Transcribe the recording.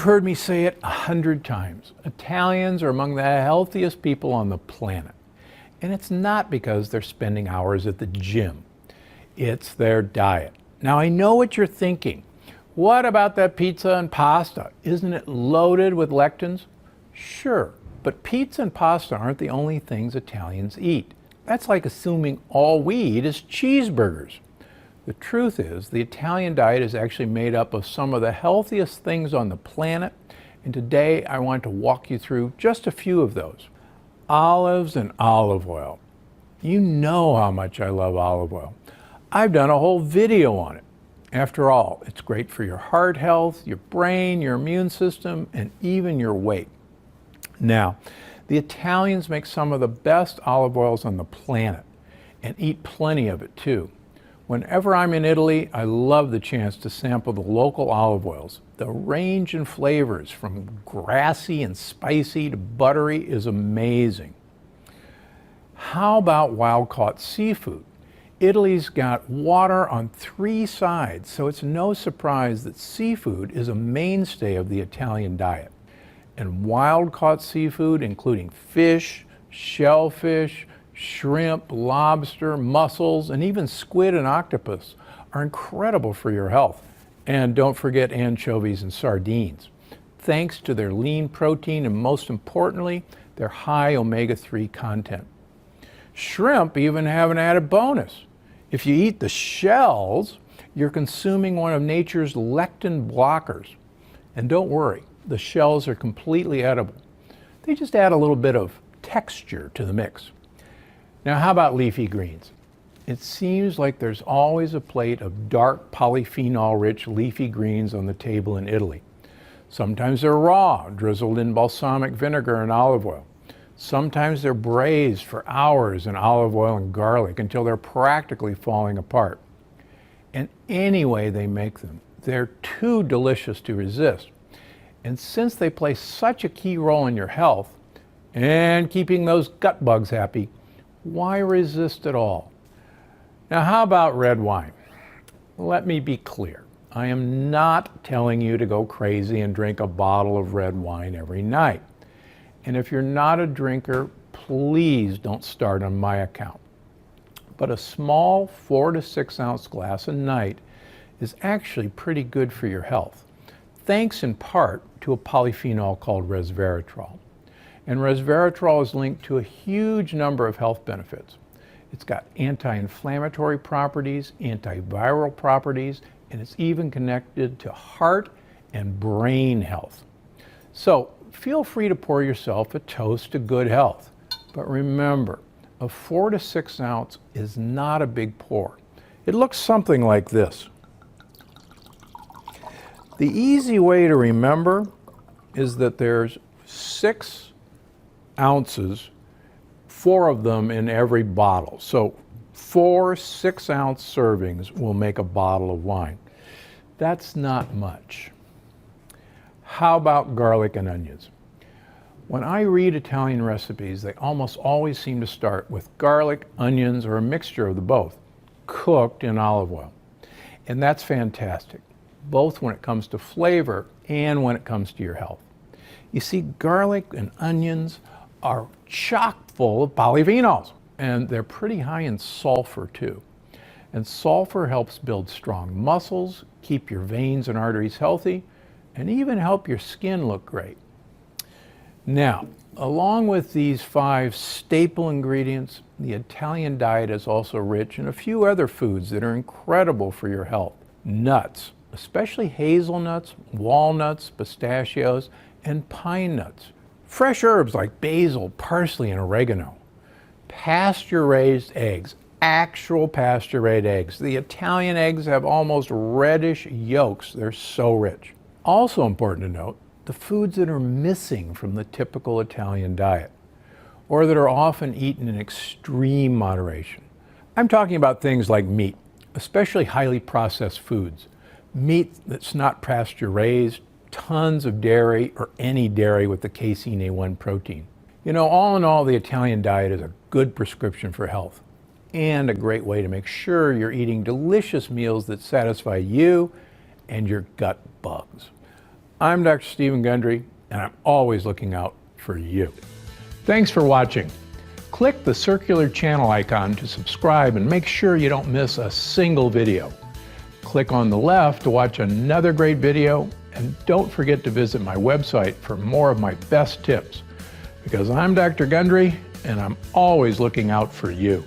You've heard me say it 100 times. Italians are among the healthiest people on the planet. And it's not because they're spending hours at the gym. It's their diet. Now, I know what you're thinking. What about that pizza and pasta? Isn't it loaded with lectins? Sure, but pizza and pasta aren't the only things Italians eat. That's like assuming all we eat is cheeseburgers. The truth is, the Italian diet is actually made up of some of the healthiest things on the planet, and today I want to walk you through just a few of those. Olives and olive oil. You know how much I love olive oil. I've done a whole video on it. After all, it's great for your heart health, your brain, your immune system, and even your weight. Now, the Italians make some of the best olive oils on the planet and eat plenty of it too. Whenever I'm in Italy, I love the chance to sample the local olive oils. The range in flavors from grassy and spicy to buttery is amazing. How about wild-caught seafood? Italy's got water on 3 sides, so it's no surprise that seafood is a mainstay of the Italian diet. And wild-caught seafood, including fish, shellfish, shrimp, lobster, mussels, and even squid and octopus, are incredible for your health. And don't forget anchovies and sardines, thanks to their lean protein and, most importantly, their high omega-3 content. Shrimp even have an added bonus. If you eat the shells, you're consuming one of nature's lectin blockers. And don't worry, the shells are completely edible. They just add a little bit of texture to the mix. Now, how about leafy greens? It seems like there's always a plate of dark polyphenol-rich leafy greens on the table in Italy. Sometimes they're raw, drizzled in balsamic vinegar and olive oil. Sometimes they're braised for hours in olive oil and garlic until they're practically falling apart. And any way they make them, they're too delicious to resist. And since they play such a key role in your health and keeping those gut bugs happy, why resist at all? Now, how about red wine? Let me be clear. I am not telling you to go crazy and drink a bottle of red wine every night. And if you're not a drinker, please don't start on my account. But a small 4 to 6 ounce glass a night is actually pretty good for your health, thanks in part to a polyphenol called resveratrol. And resveratrol is linked to a huge number of health benefits. It's got anti-inflammatory properties, antiviral properties, and it's even connected to heart and brain health. So feel free to pour yourself a toast to good health. But remember, a 4 to 6 ounce is not a big pour. It looks something like this. The easy way to remember is that there's 6 ounces, 4 of them in every bottle. So 4 6-ounce servings will make a bottle of wine. That's not much. How about garlic and onions? When I read Italian recipes, they almost always seem to start with garlic, onions, or a mixture of the both, cooked in olive oil. And that's fantastic, both when it comes to flavor and when it comes to your health. You see, garlic and onions are chock full of polyphenols, and they're pretty high in sulfur too. And sulfur helps build strong muscles, keep your veins and arteries healthy, and even help your skin look great. Now, along with these 5 staple ingredients, the Italian diet is also rich in a few other foods that are incredible for your health. Nuts, especially hazelnuts, walnuts, pistachios, and pine nuts. Fresh herbs like basil, parsley, and oregano. Pasture-raised eggs, actual pasture-raised eggs. The Italian eggs have almost reddish yolks. They're so rich. Also important to note, the foods that are missing from the typical Italian diet, or that are often eaten in extreme moderation. I'm talking about things like meat, especially highly processed foods. Meat that's not pasture-raised, tons of dairy, or any dairy with the casein A1 protein. You know, all in all, the Italian diet is a good prescription for health and a great way to make sure you're eating delicious meals that satisfy you and your gut bugs. I'm Dr. Stephen Gundry, and I'm always looking out for you. Thanks for watching. Click the circular channel icon to subscribe and make sure you don't miss a single video. Click on the left to watch another great video, and don't forget to visit my website for more of my best tips, because I'm Dr. Gundry and I'm always looking out for you.